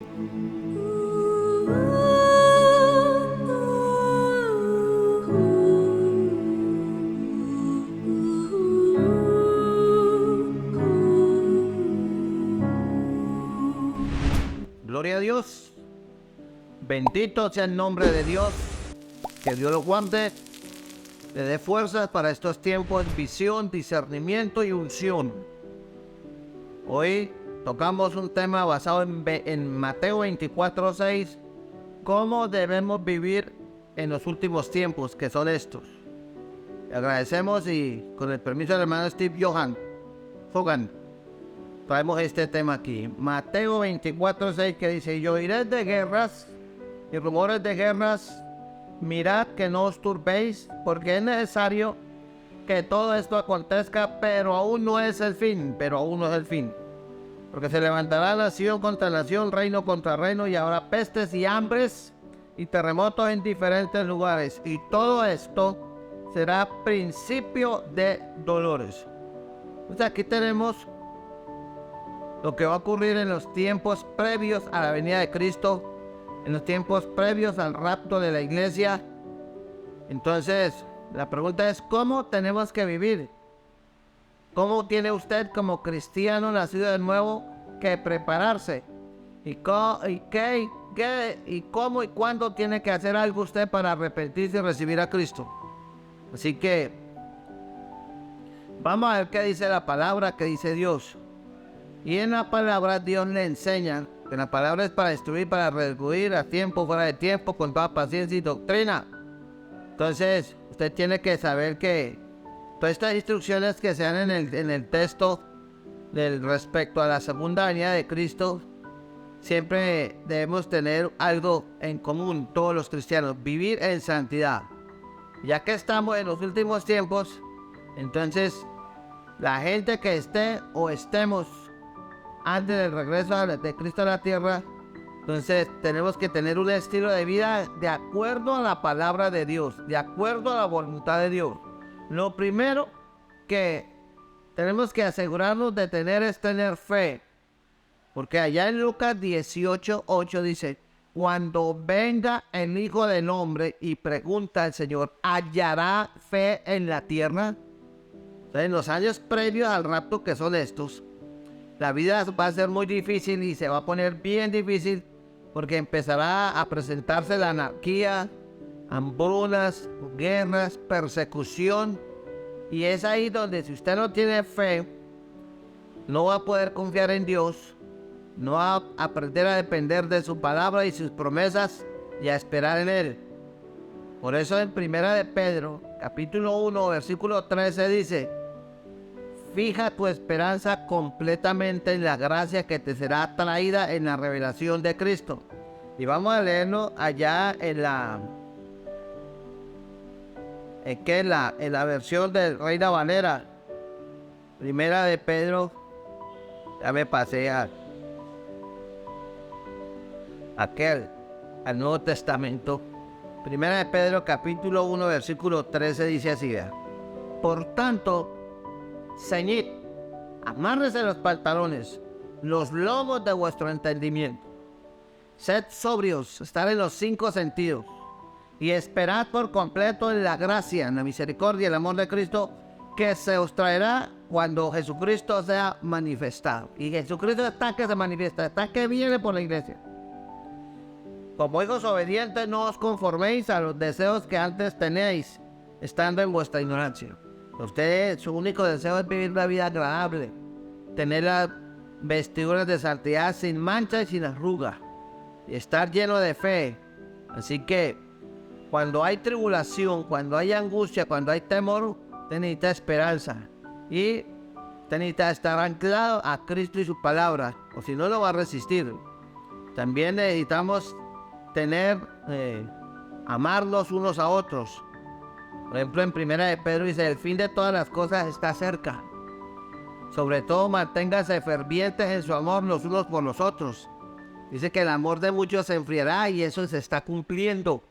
Gloria a Dios. Bendito sea el nombre de Dios. Que Dios lo guarde, le dé fuerzas para estos tiempos, visión, discernimiento y unción. Hoy tocamos un tema basado en Mateo 24:6. ¿Cómo debemos vivir en los últimos tiempos, que son estos? Le agradecemos y con el permiso del hermano Steve Hogan, traemos este tema aquí. Mateo 24:6, que dice: y oiréis de guerras y rumores de guerras. Mirad que no os turbéis, porque es necesario que todo esto acontezca, pero aún no es el fin. Porque se levantará nación contra nación, reino contra reino, y habrá pestes y hambres y terremotos en diferentes lugares. Y todo esto será principio de dolores. Entonces aquí tenemos lo que va a ocurrir en los tiempos previos a la venida de Cristo, en los tiempos previos al rapto de la iglesia. Entonces, la pregunta es: ¿cómo tenemos que vivir? ¿Cómo tiene usted como cristiano nacido de nuevo que prepararse? ¿Y cómo y cuándo tiene que hacer algo usted para arrepentirse y recibir a Cristo? Así que vamos a ver qué dice la palabra, qué dice Dios. Y en la palabra Dios le enseña que la palabra es para instruir, para redarguir, a tiempo, fuera de tiempo, con toda paciencia y doctrina. Entonces, usted tiene que saber que todas estas instrucciones que se dan en el texto respecto a la segunda venida de Cristo, siempre debemos tener algo en común, todos los cristianos: vivir en santidad. Ya que estamos en los últimos tiempos, entonces la gente que esté o estemos antes del regreso de Cristo a la tierra, entonces tenemos que tener un estilo de vida de acuerdo a la palabra de Dios, de acuerdo a la voluntad de Dios. Lo primero que tenemos que asegurarnos de tener es tener fe, porque allá en Lucas 18:8 dice: cuando venga el Hijo del Hombre, y pregunta al Señor, ¿hallará fe en la tierra? Entonces, en los años previos al rapto, que son estos, la vida va a ser muy difícil y se va a poner bien difícil, porque empezará a presentarse la anarquía, hambrunas, guerras, persecución. Y es ahí donde, si usted no tiene fe, no va a poder confiar en Dios, no va a aprender a depender de su palabra y sus promesas y a esperar en Él. Por eso en Primera de Pedro, capítulo 1, versículo 13 dice: fija tu esperanza completamente en la gracia que te será traída en la revelación de Cristo. Y vamos a leerlo allá en la versión de Reina Valera. Primera de Pedro, ya me pasé al Nuevo Testamento. Primera de Pedro, capítulo 1, versículo 13 dice así: por tanto, ceñid, amárrese los pantalones, los lomos de vuestro entendimiento. Sed sobrios, estar en los 5 sentidos, y esperad por completo en la gracia, en la misericordia y el amor de Cristo, que se os traerá cuando Jesucristo sea manifestado. Y Jesucristo está que se manifiesta, está que viene por la iglesia. Como hijos obedientes, no os conforméis a los deseos que antes tenéis, estando en vuestra ignorancia. Ustedes, su único deseo es vivir una vida agradable, tener las vestiduras de santidad sin mancha y sin arruga, y estar lleno de fe. Así que cuando hay tribulación, cuando hay angustia, cuando hay temor, usted necesita esperanza, y usted necesita estar anclado a Cristo y su palabra, o si no, lo va a resistir. También necesitamos amarnos unos a otros. Por ejemplo, en Primera de Pedro dice: el fin de todas las cosas está cerca. Sobre todo, manténganse fervientes en su amor los unos por los otros. Dice que el amor de muchos se enfriará, y eso se está cumpliendo.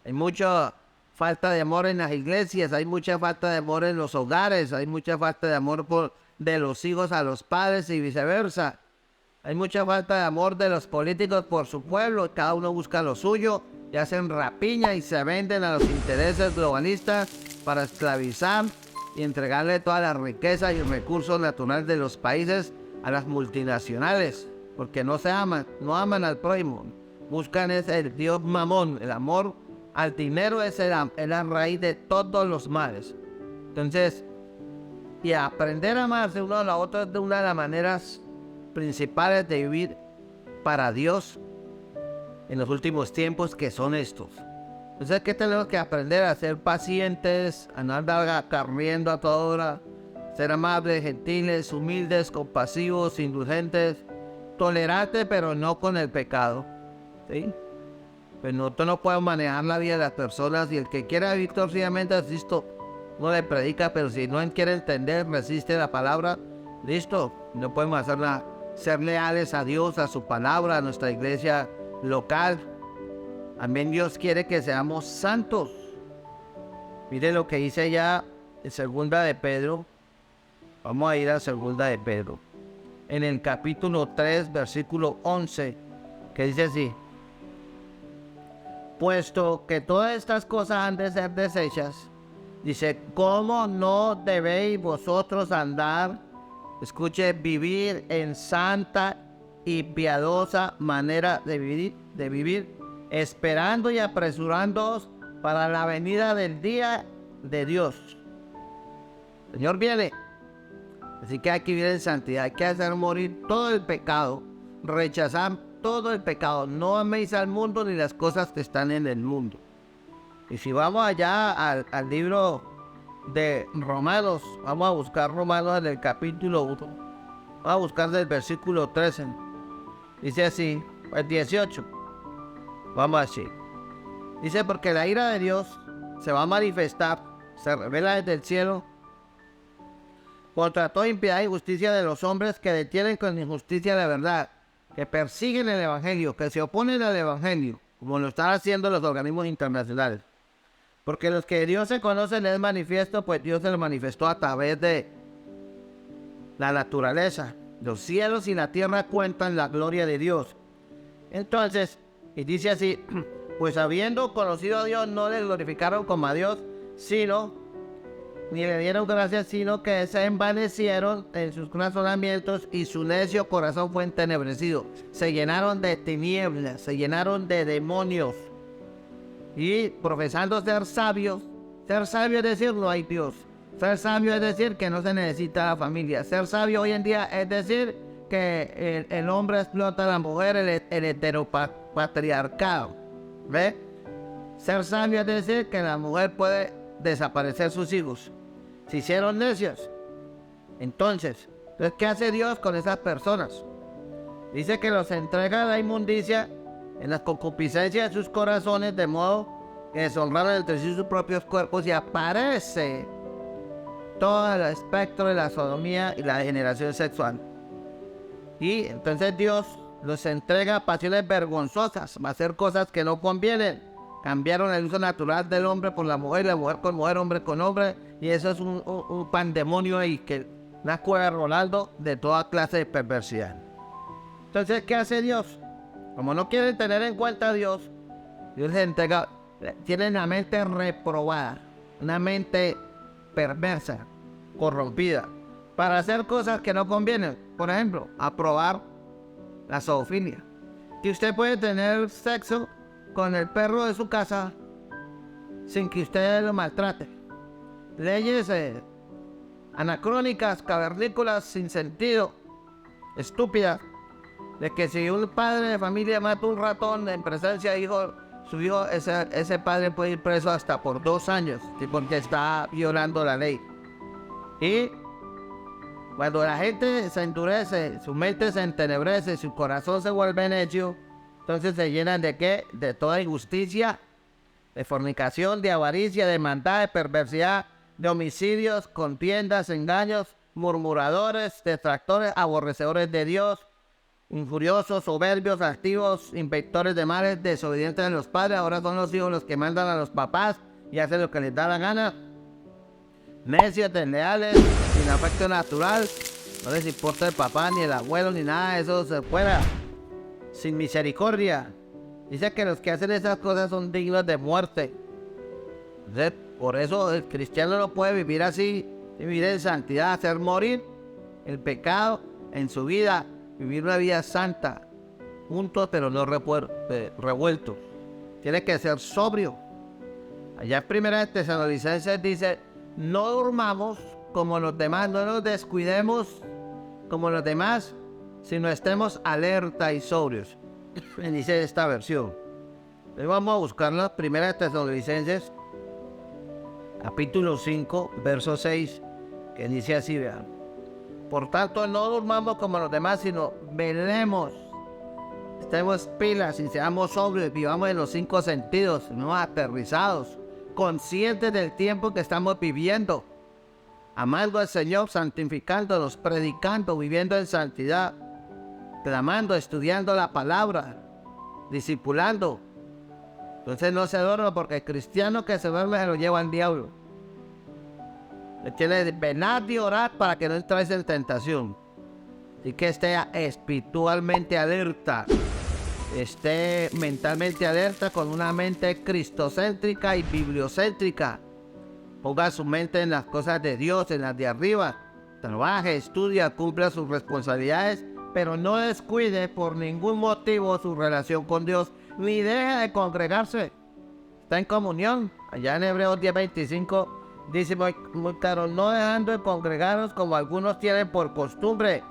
Hay mucha falta de amor en las iglesias, hay mucha falta de amor en los hogares, hay mucha falta de amor de los hijos a los padres y viceversa. Hay mucha falta de amor de los políticos por su pueblo. Cada uno busca lo suyo y hacen rapiña y se venden a los intereses globalistas para esclavizar y entregarle toda la riqueza y recursos naturales de los países a las multinacionales, porque no aman al prójimo. Buscan es el Dios mamón. El amor al dinero es la raíz de todos los males. Entonces, y aprender a amarse uno a la otra es de una de las maneras principales de vivir para Dios en los últimos tiempos, que son estos. Entonces, ¿qué tenemos que aprender? A ser pacientes, a no andar corriendo a toda hora, ser amables, gentiles, humildes, compasivos, indulgentes, tolerantes, pero no con el pecado, ¿sí? Pues nosotros no podemos manejar la vida de las personas, y el que quiera vivir torcidamente, listo, no le predica, pero si no quiere entender, resiste la palabra, listo, no podemos hacer nada. Ser leales a Dios, a su palabra, a nuestra iglesia local. Amén. Dios quiere que seamos santos. Mire lo que dice ya en segunda de Pedro. Vamos a ir a segunda de Pedro, en el capítulo 3, versículo 11, que dice así: puesto que todas estas cosas han de ser deshechas, dice, ¿cómo no debéis vosotros andar, escuche, vivir en santa y piadosa manera de vivir, esperando y apresurándoos para la venida del día de Dios? El Señor viene, así que hay que vivir en santidad, hay que hacer morir todo el pecado, rechazar todo el pecado. No améis al mundo ni las cosas que están en el mundo. Y si vamos allá al libro de Romanos, vamos a buscar Romanos en el capítulo 1, vamos a buscar del versículo 13, dice así, el 18, vamos así, dice, porque la ira de Dios se va a manifestar, se revela desde el cielo, contra toda impiedad y injusticia de los hombres que detienen con injusticia la verdad, que persiguen el evangelio, que se oponen al evangelio, como lo están haciendo los organismos internacionales. Porque los que Dios se conocen es manifiesto, pues Dios se lo manifestó a través de la naturaleza. Los cielos y la tierra cuentan la gloria de Dios. Entonces, y dice así, pues habiendo conocido a Dios, no le glorificaron como a Dios, ni le dieron gracias, sino que se envanecieron en sus razonamientos y su necio corazón fue entenebrecido. Se llenaron de tinieblas, se llenaron de demonios. Y profesando ser sabio es decir, no hay Dios. Ser sabio es decir que no se necesita la familia. Ser sabio hoy en día es decir que el hombre explota a la mujer, el heteropatriarcado. ¿Ve? Ser sabio es decir que la mujer puede desaparecer sus hijos. Se hicieron necios. Entonces, ¿qué hace Dios con esas personas? Dice que los entrega a la inmundicia en las concupiscencias de sus corazones, de modo que deshonraron entre sí sus propios cuerpos, y aparece todo el espectro de la sodomía y la degeneración sexual. Y entonces Dios los entrega a pasiones vergonzosas, a hacer cosas que no convienen. Cambiaron el uso natural del hombre por la mujer con mujer, hombre con hombre, y eso es un pandemonio ahí, que una cueva de Ronaldo de toda clase de perversidad. Entonces, ¿qué hace Dios? Como no quieren tener en cuenta a Dios, Dios les entrega, tienen la mente reprobada, una mente perversa, corrompida, para hacer cosas que no convienen. Por ejemplo, aprobar la zoofilia, que usted puede tener sexo con el perro de su casa sin que usted lo maltrate. Leyes anacrónicas, cavernícolas, sin sentido, estúpidas, de que si un padre de familia mata un ratón en presencia de su hijo, ese padre puede ir preso hasta por 2 años, ¿sí? Porque está violando la ley. Y cuando la gente se endurece, su mente se entenebrece, su corazón se vuelve necio, entonces se llenan ¿de qué? De toda injusticia, de fornicación, de avaricia, de maldad, de perversidad, de homicidios, contiendas, engaños, murmuradores, detractores, aborrecedores de Dios, injuriosos, soberbios, altivos, inventores de males, desobedientes a los padres. Ahora son los hijos los que mandan a los papás y hacen lo que les da la gana. Necios, desleales, sin afecto natural, No les importa el papá, ni el abuelo, ni nada de eso, se fuera. Sin misericordia. Dice que los que hacen esas cosas son dignos de muerte. Entonces, por eso el cristiano no puede vivir así, vivir en santidad, hacer morir el pecado en su vida, vivir una vida santa, juntos pero no revueltos. Tiene que ser sobrio. Allá en 1 Tesalonicenses dice, no durmamos como los demás, no nos descuidemos como los demás, sino estemos alerta y sobrios. Dice esta versión. Hoy vamos a buscarla, 1 Tesalonicenses, capítulo 5, verso 6, que dice así, vean. Por tanto, no durmamos como los demás, sino velemos. Estemos pilas y seamos sobrios, vivamos en los 5 sentidos, no aterrizados, conscientes del tiempo que estamos viviendo, amando al Señor, santificándonos, predicando, viviendo en santidad, clamando, estudiando la palabra, discipulando. Entonces no se duerma, porque el cristiano que se duerme se lo lleva al diablo. Le tiene que velar y orar para que no entres en tentación. Y que esté espiritualmente alerta, esté mentalmente alerta, con una mente cristocéntrica y bibliocéntrica. Ponga su mente en las cosas de Dios, en las de arriba. Trabaje, estudia, cumpla sus responsabilidades, pero no descuide por ningún motivo su relación con Dios, ni deje de congregarse. Está en comunión. Allá en Hebreos 10:25 dice muy claro, no dejando de congregarnos como algunos tienen por costumbre.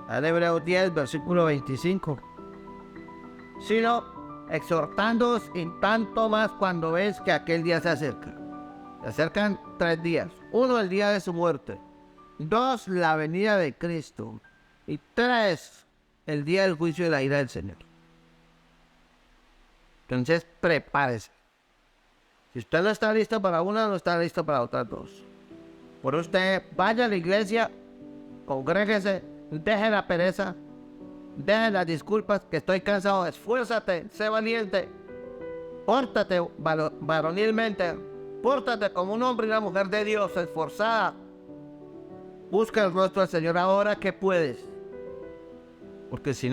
En Hebreos 10, versículo 25. Sino exhortándoos, y tanto más cuando ves que aquel día se acerca. Se acercan 3 días. 1, el día de su muerte. 2, la venida de Cristo. Y 3, el día del juicio y la ira del Señor. Entonces, prepárese. Si usted no está listo para una, no está listo para otras 2. Por usted, vaya a la iglesia, congréguese, deje la pereza, deje las disculpas, que estoy cansado, esfuérzate, sé valiente, pórtate varonilmente, pórtate como un hombre y una mujer de Dios, esforzada. Busca el rostro del Señor ahora que puedes. Porque si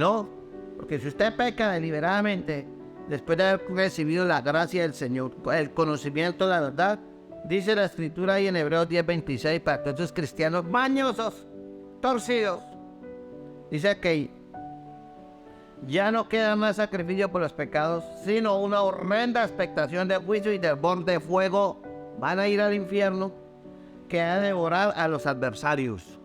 usted peca deliberadamente, después de haber recibido la gracia del Señor, el conocimiento de la verdad, dice la Escritura ahí en Hebreos 10:26, para todos esos cristianos mañosos, torcidos, dice que ya no queda más sacrificio por los pecados, sino una horrenda expectación de juicio y de borde de fuego. Van a ir al infierno, que ha de devorar a los adversarios.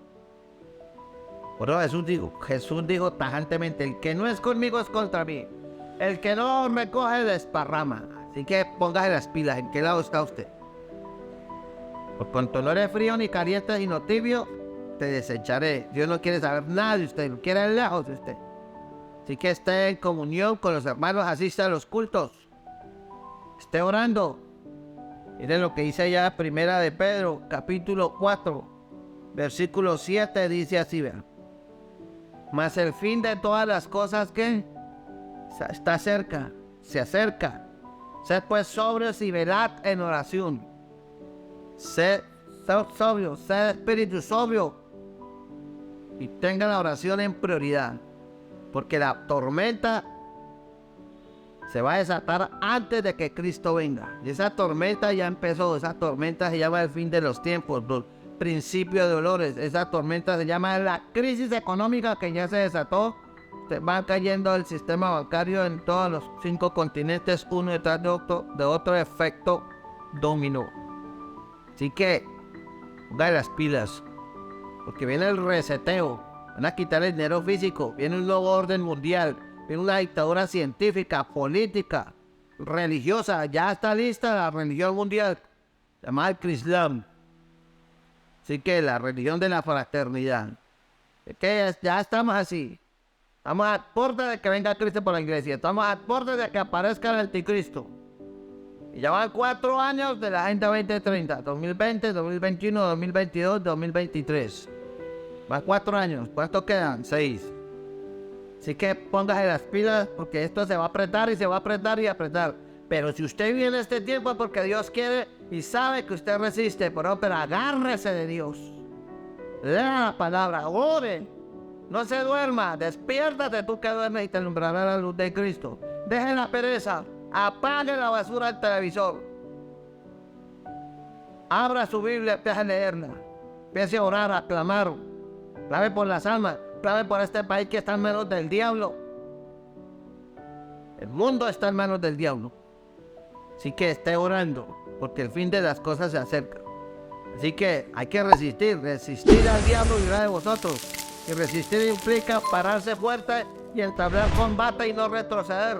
Por eso Jesús dijo tajantemente, el que no es conmigo es contra mí. El que no me coge desparrama. Así que póngase las pilas. ¿En qué lado está usted? Por cuanto no eres frío ni caliente sino tibio, te desecharé. Dios no quiere saber nada de usted, lo quiere lejos de usted. Así que esté en comunión con los hermanos, asista a los cultos, esté orando. Miren lo que dice ya 1 de Pedro, capítulo 4, versículo 7, dice así, vean. Mas el fin de todas las cosas que está cerca, se acerca. Sed pues sobrios y velad en oración. Sed sobrios, sed espíritu sobrio. Y tenga la oración en prioridad. Porque la tormenta se va a desatar antes de que Cristo venga. Y esa tormenta ya empezó. Esa tormenta se llama el fin de los tiempos, los principios de dolores. Esa tormenta se llama la crisis económica que ya se desató. Va cayendo el sistema bancario en todos los 5 continentes, uno detrás de otro efecto dominó. Así que ponga las pilas, porque viene el reseteo. Van a quitar el dinero físico, viene un nuevo orden mundial, viene una dictadura científica, política, religiosa. Ya está lista la religión mundial, llamada el Islam. Así que la religión de la fraternidad. Es que ya estamos así. Estamos a puerta de que venga Cristo por la iglesia. Estamos a puerta de que aparezca el anticristo. Y ya van 4 años de la Agenda 2030. 2020, 2021, 2022, 2023. Van 4 años. ¿Cuántos quedan? 6. Así que póngase las pilas, porque esto se va a apretar y se va a apretar y apretar. Pero si usted viene este tiempo es porque Dios quiere y sabe que usted resiste. Pero agárrese de Dios. lea la palabra, ore. No se duerma, despiértate tú que duermes y te alumbrará la luz de Cristo. Deje la pereza, apague la basura del televisor. Abra su Biblia, empiece a leerla. Empiece a orar, a clamar. Clame por las almas, clame por este país que está en manos del diablo. El mundo está en manos del diablo. Así que esté orando, porque el fin de las cosas se acerca. Así que hay que resistir al diablo y irá de vosotros. Y resistir implica pararse fuerte y entablar combate y no retroceder.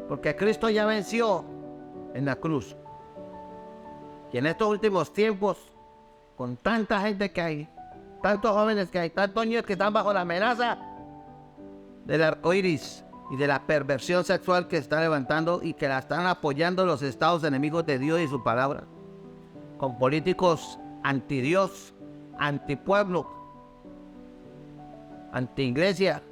Porque Cristo ya venció en la cruz. Y en estos últimos tiempos, con tanta gente que hay, tantos jóvenes que hay, tantos niños que están bajo la amenaza del arco iris y de la perversión sexual que está levantando y que la están apoyando los estados enemigos de Dios y su palabra, con políticos anti Dios, anti pueblo, anti iglesia.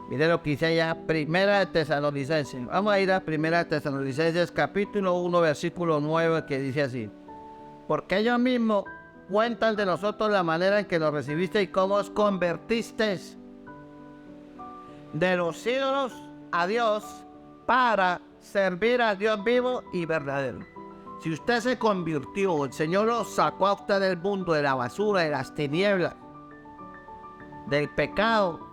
Mire lo que dice allá, Primera de Tesalonicenses. Vamos a ir a Primera de Tesalonicenses, capítulo 1, versículo 9, que dice así: porque ellos mismos cuentan de nosotros la manera en que nos recibiste y cómo os convertisteis de los ídolos a Dios para servir a Dios vivo y verdadero. Si usted se convirtió, el Señor lo sacó a usted del mundo, de la basura, de las tinieblas, del pecado,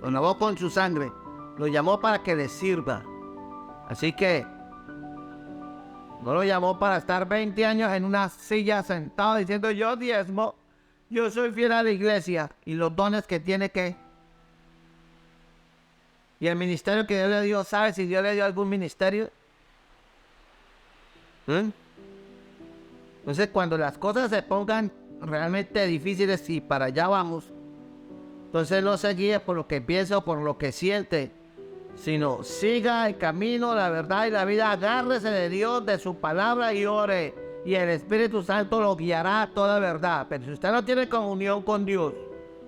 lo lavó con su sangre, lo llamó para que le sirva. Así que no lo llamó para estar 20 años en una silla sentado diciendo yo diezmo, yo soy fiel a la iglesia y los dones que tiene que. Y el ministerio que Dios le dio, ¿sabe si Dios le dio algún ministerio? Entonces cuando las cosas se pongan realmente difíciles y para allá vamos, entonces no se guíe por lo que piensa o por lo que siente, sino siga el camino, la verdad y la vida. Agárrese de Dios, de su palabra y ore, y el Espíritu Santo lo guiará a toda verdad. Pero si usted no tiene comunión con Dios,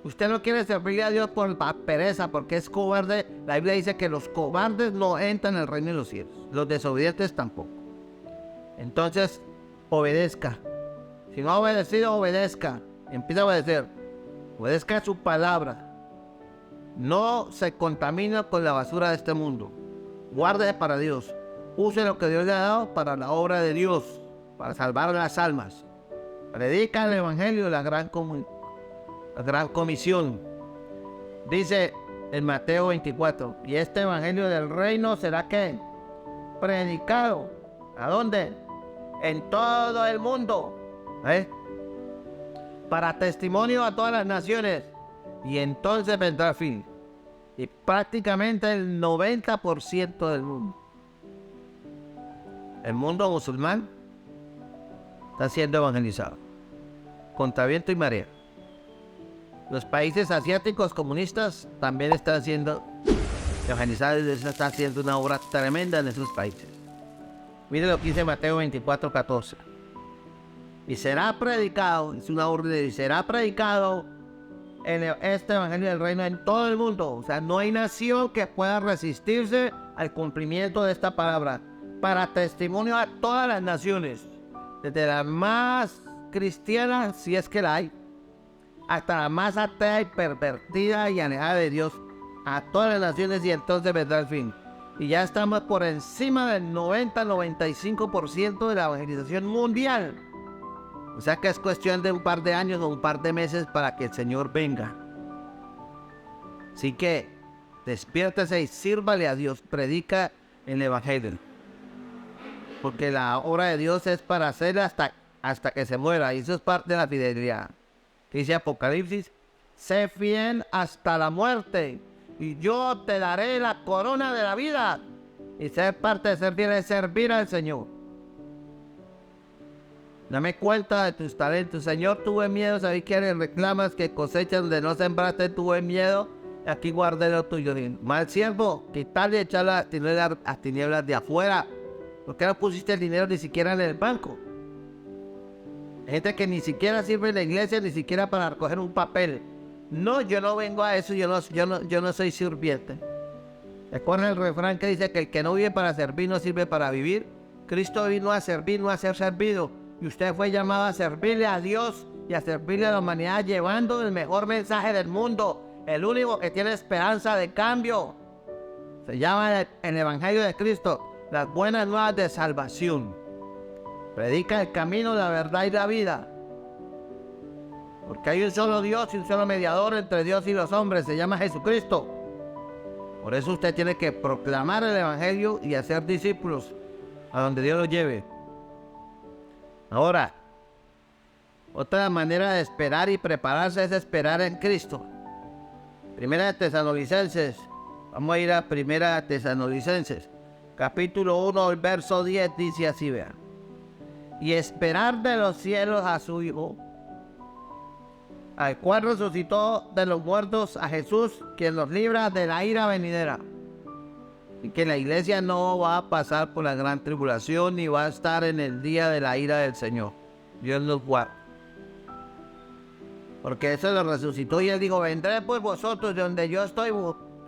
usted no quiere servirle a Dios por pereza, porque es cobarde, la Biblia dice que los cobardes no entran en el reino de los cielos, los desobedientes tampoco. Entonces obedezca. Si no ha obedecido, obedezca. Empieza a obedecer. Obedezca su palabra. No se contamina con la basura de este mundo. Guárdese para Dios. Use lo que Dios le ha dado para la obra de Dios, para salvar las almas. Predica el evangelio de la gran comisión. Dice en Mateo 24: y este evangelio del reino será ¿qué? Predicado. ¿A dónde? En todo el mundo. Para testimonio a todas las naciones. Y entonces vendrá el fin. Y prácticamente el 90% del mundo, el mundo musulmán, está siendo evangelizado contra viento y marea. Los países asiáticos comunistas también están siendo evangelizados. Está haciendo una obra tremenda en esos países. Mire lo que dice Mateo 24:14. Y será predicado, es una orden, y será predicado este evangelio del reino en todo el mundo. O sea, no hay nación que pueda resistirse al cumplimiento de esta palabra, para testimonio a todas las naciones, desde la más cristiana, si es que la hay, hasta la más atea y pervertida y alejada de Dios, a todas las naciones. Y entonces vendrá el fin. Y ya estamos por encima del 90-95% de la evangelización mundial. O sea que es cuestión de un par de años o un par de meses para que el Señor venga. Así que despiértese y sírvale a Dios. Predica el evangelio. Porque la obra de Dios es para hacerla hasta que se muera. Y eso es parte de la fidelidad. Dice Apocalipsis: sé fiel hasta la muerte, y yo te daré la corona de la vida. Y ser parte de ser fiel es servir al Señor. Dame cuenta de tus talentos. Señor, tuve miedo, sabí que le reclamas que cosechas donde no sembraste, tuve miedo, y aquí guardé lo tuyo. Mal siervo, quitarle y echar las tinieblas de afuera. ¿Por qué no pusiste el dinero ni siquiera en el banco? Hay gente que ni siquiera sirve en la iglesia, ni siquiera para recoger un papel. No, yo no vengo a eso, yo no soy sirviente. ¿Recuerdan el refrán que dice que el que no vive para servir no sirve para vivir? Cristo vino a servir, no a ser servido. y usted fue llamado a servirle a Dios y a servirle a la humanidad llevando el mejor mensaje del mundo, el único que tiene esperanza de cambio. Se llama el Evangelio de Cristo, las buenas nuevas de salvación. Predica el camino, la verdad y la vida. Porque hay un solo Dios y un solo mediador entre Dios y los hombres, se llama Jesucristo. Por eso usted tiene que proclamar el Evangelio y hacer discípulos a donde Dios los lleve. Ahora, otra manera de esperar y prepararse es esperar en Cristo. Primera de Tesalonicenses. Vamos a ir a Primera de Tesalonicenses. Capítulo 1, el verso 10 dice así, vean. Y esperar de los cielos a su Hijo, al cual resucitó de los muertos, a Jesús, quien nos libra de la ira venidera. Y que la iglesia no va a pasar por la gran tribulación ni va a estar en el día de la ira del Señor. Dios nos guarda. Porque eso lo resucitó y él dijo, vendré por vosotros de donde yo estoy,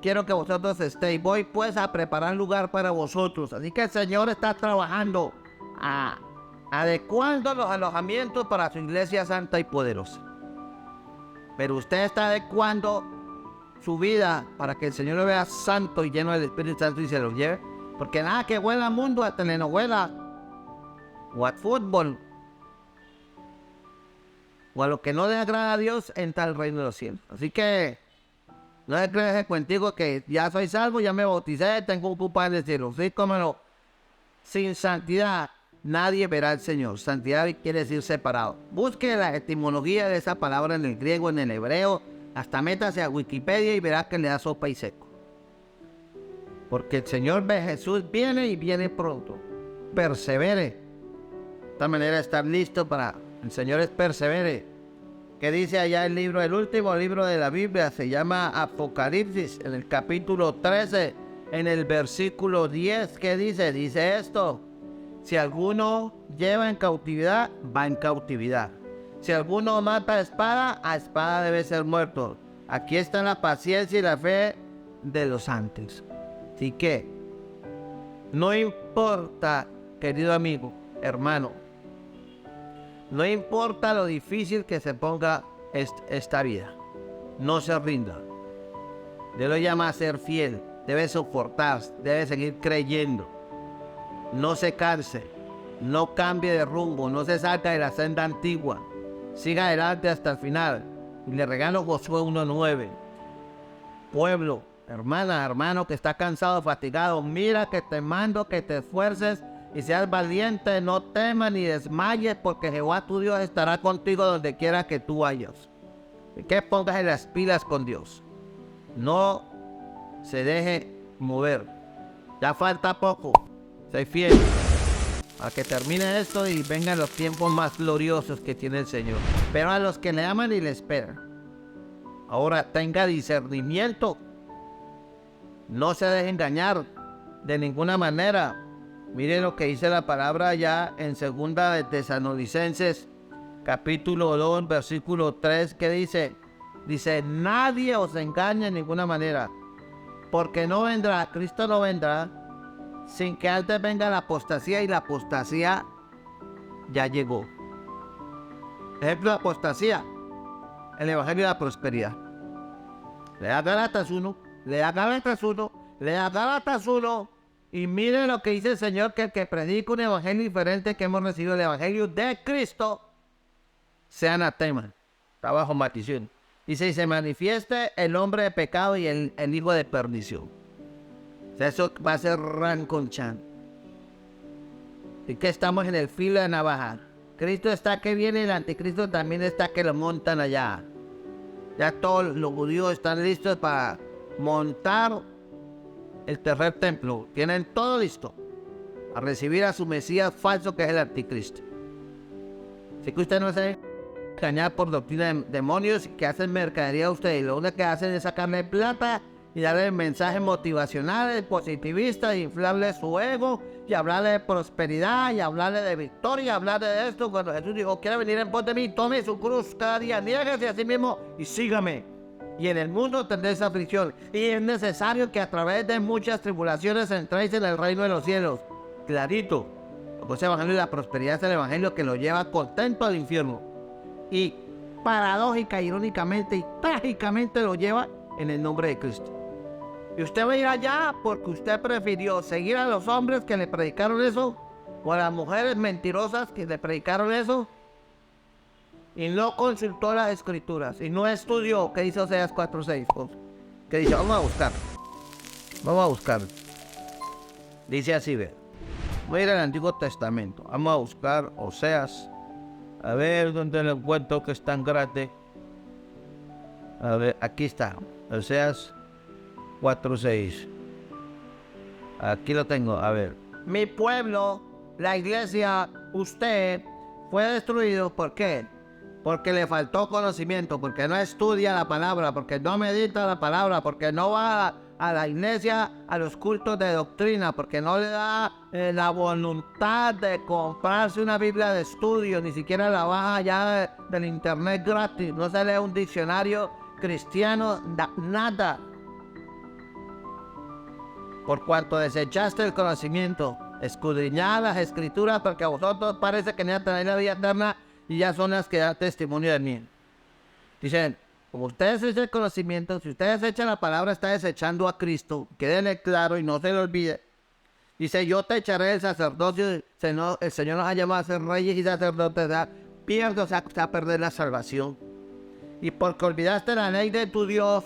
quiero que vosotros estéis. Voy pues a preparar lugar para vosotros. Así que el Señor está trabajando adecuando los alojamientos para su iglesia santa y poderosa. Pero usted está adecuando su vida para que el Señor lo vea santo y lleno del Espíritu Santo y se lo lleve. Porque nada que huela al mundo, a telenovela o a fútbol o a lo que no le agrada a Dios entra al reino de los cielos. Así que no le crees contigo que ya soy salvo, ya me bauticé, tengo un culpa en el cielo. Sí, cómo no. Sin santidad nadie verá al Señor. Santidad quiere decir separado. Busque la etimología de esa palabra en el griego, en el hebreo. Hasta métase a Wikipedia y verá que le da sopa y seco. Porque el Señor ve Jesús viene y viene pronto. Persevere. De esta manera estar listo para... El Señor es persevere. ¿Qué dice allá el libro? El último libro de la Biblia se llama Apocalipsis. En el capítulo 13, en el versículo 10, ¿qué dice? Dice esto. Si alguno lleva en cautividad, va en cautividad. Si alguno mata a espada debe ser muerto. Aquí está la paciencia y la fe de los santos. Así que, no importa, querido amigo, hermano, no importa lo difícil que se ponga esta vida, no se rinda. Dios lo llama a ser fiel, debe soportar, debe seguir creyendo. No se canse, no cambie de rumbo, no se salga de la senda antigua. Siga adelante hasta el final. Y le regalo Josué 1:9. Pueblo, hermana, hermano que está cansado, fatigado, mira que te mando que te esfuerces y seas valiente, no temas ni desmayes, porque Jehová tu Dios estará contigo donde quiera que tú vayas. Y que pongas en las pilas con Dios. No se deje mover. Ya falta poco. Sé fiel a que termine esto y vengan los tiempos más gloriosos que tiene el Señor. Pero a los que le aman y le esperan, ahora tenga discernimiento. No se deje engañar de ninguna manera. Miren lo que dice la palabra ya en segunda de Tesalonicenses, capítulo 2, versículo 3, que dice, nadie os engañe de ninguna manera, porque no vendrá, Cristo no vendrá, sin que antes venga la apostasía, y la apostasía ya llegó. Ejemplo de apostasía, el Evangelio de la Prosperidad. Lea Gálatas 1, lea Gálatas 1, lea Gálatas 1, y miren lo que dice el Señor, que el que predica un evangelio diferente que hemos recibido, el Evangelio de Cristo, sea anatema, está bajo maldición. Dice, y se manifieste el hombre de pecado y el hijo de perdición. O sea, eso va a ser ranconchan. Y que estamos en el filo de navaja. Cristo está que viene, el anticristo también está que lo montan allá. Ya todos los judíos están listos para montar el tercer templo. Tienen todo listo a recibir a su Mesías falso, que es el anticristo. Así que usted no se deje engañar por doctrina de demonios que hacen mercadería a usted. Y lo único que hacen es sacarle plata y darle mensajes motivacionales, positivistas, inflarle su ego y hablarle de prosperidad y hablarle de victoria y hablarle de esto. Cuando Jesús dijo, quiere venir en pos de mí, tome su cruz cada día, niéguese a sí mismo y sígame. Y en el mundo tendréis aflicción. Y es necesario que a través de muchas tribulaciones entréis en el reino de los cielos. Clarito. Ese evangelio de la prosperidad es el evangelio que lo lleva contento al infierno. Y paradójica, irónicamente y trágicamente lo lleva en el nombre de Cristo. Y usted va a ir allá porque usted prefirió seguir a los hombres que le predicaron eso, o a las mujeres mentirosas que le predicaron eso, y no consultó las escrituras, y no estudió, ¿qué dice Oseas 4:6? ¿Qué dice? Vamos a buscar. Dice así, ve. Voy a ir al Antiguo Testamento. Vamos a buscar Oseas. A ver dónde lo encuentro que es tan grande. A ver, aquí está. Oseas 4:6. Aquí lo tengo, a ver. Mi pueblo, la iglesia, usted, fue destruido. ¿Por qué? Porque le faltó conocimiento, porque no estudia la palabra, porque no medita la palabra, porque no va a la iglesia, a los cultos de doctrina, porque no le da la voluntad de comprarse una Biblia de estudio, ni siquiera la baja ya del internet gratis, no se lee un diccionario cristiano, nada. Por cuanto desechaste el conocimiento, escudriñad las escrituras, porque a vosotros parece que no tenéis la vida eterna, y ya son las que dan testimonio de mí. Dicen, como ustedes desechan el conocimiento, si ustedes desechan la palabra, está desechando a Cristo. Quédenle claro y no se le olvide. Dice, yo te echaré del sacerdocio. El Señor nos ha llamado a ser reyes y sacerdotes. Pierdo, o sea, a perder la salvación. Y porque olvidaste la ley de tu Dios,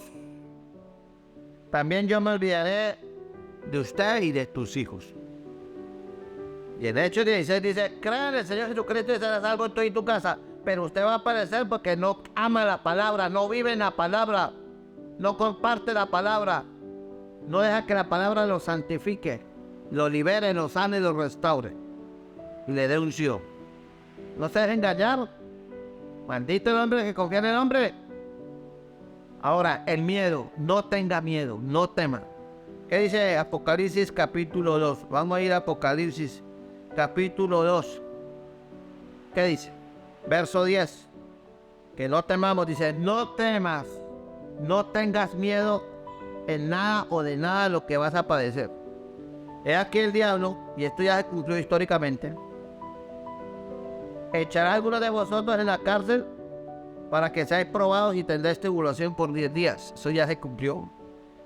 también yo me olvidaré de usted y de tus hijos. Y en Hechos 16 dice, cree en el Señor Jesucristo y serás salvo tú y tu casa. Pero usted va a perecer porque no ama la palabra, no vive en la palabra, no comparte la palabra, no deja que la palabra lo santifique, lo libere, lo sane y lo restaure. Y le dé unción. No se deje engañar. Maldito el hombre que confía en el hombre. Ahora, el miedo. No tenga miedo, no tema. ¿Qué dice Apocalipsis capítulo 2? Vamos a ir a Apocalipsis capítulo 2. ¿Qué dice? Verso 10. Que no temamos. Dice, no temas. No tengas miedo en nada o de nada lo que vas a padecer. He aquí el diablo, y esto ya se cumplió históricamente, echará a algunos de vosotros en la cárcel para que seáis probados y tendréis tribulación por 10 días. Eso ya se cumplió.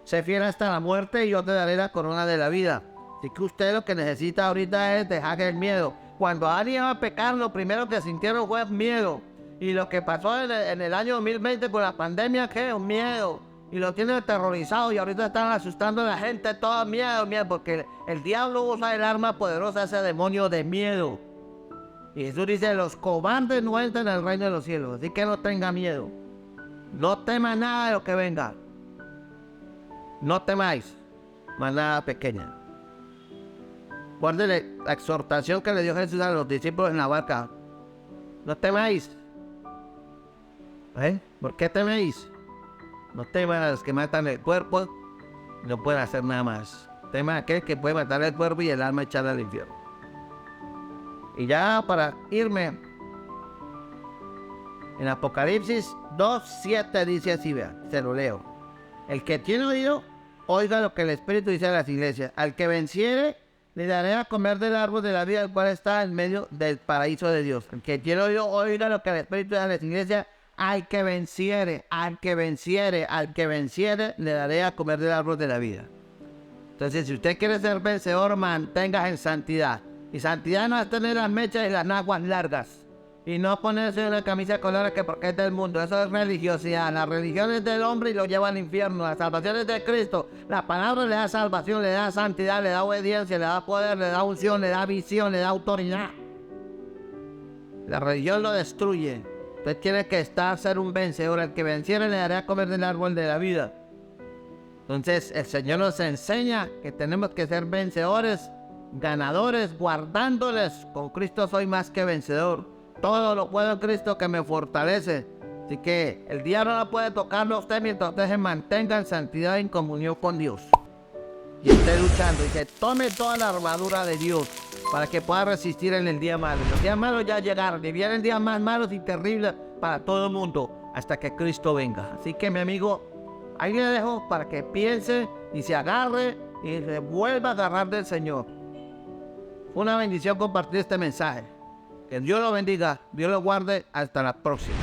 Sé fiel hasta la muerte y yo te daré la corona de la vida. Así que usted lo que necesita ahorita es dejar el miedo. Cuando alguien iba a pecar, lo primero que sintieron fue miedo. Y lo que pasó en el año 2020 con la pandemia, ¿qué? Miedo. Y lo tienen aterrorizado y ahorita están asustando a la gente, todo miedo, porque el diablo usa el arma poderosa, ese demonio de miedo. Y Jesús dice, los cobardes no entran en el reino de los cielos, así que no tenga miedo. No tema nada de lo que venga. No temáis, manada pequeña. Guárdele la exhortación que le dio Jesús a los discípulos en la barca. No temáis. ¿Por qué teméis? No teman a los que matan el cuerpo, no pueden hacer nada más. Teman a aquel que puede matar el cuerpo y el alma echarla al infierno. Y ya para irme, en Apocalipsis 2:7 dice así, vean, se lo leo. El que tiene oído, oiga lo que el Espíritu dice a las iglesias. Al que venciere, le daré a comer del árbol de la vida, el cual está en medio del paraíso de Dios. El que tiene oído, oiga lo que el Espíritu dice a las iglesias. Al que venciere, le daré a comer del árbol de la vida. Entonces, si usted quiere ser vencedor, manténgase en santidad. Y santidad no es tener las mechas y las naguas largas. Y no ponerse una camisa de colores que porque es del mundo. Eso es religiosidad. La religión es del hombre y lo lleva al infierno. La salvación es de Cristo. La palabra le da salvación, le da santidad, le da obediencia, le da poder, le da unción, le da visión, le da autoridad. La religión lo destruye. Usted tiene que ser un vencedor. El que venciere le daré a comer del árbol de la vida. Entonces el Señor nos enseña que tenemos que ser vencedores, ganadores, guardándoles. Con Cristo soy más que vencedor. Todo lo puedo en Cristo que me fortalece. Así que el diablo no puede tocarlo a usted mientras usted se mantenga en santidad y en comunión con Dios. Y esté luchando. Dice, tome toda la armadura de Dios para que pueda resistir en el día malo. Los días malos ya llegaron y vienen días más malos y terribles para todo el mundo hasta que Cristo venga. Así que mi amigo, ahí le dejo para que piense y se agarre y se vuelva a agarrar del Señor. Una bendición compartir este mensaje. Que Dios lo bendiga, Dios lo guarde. Hasta la próxima.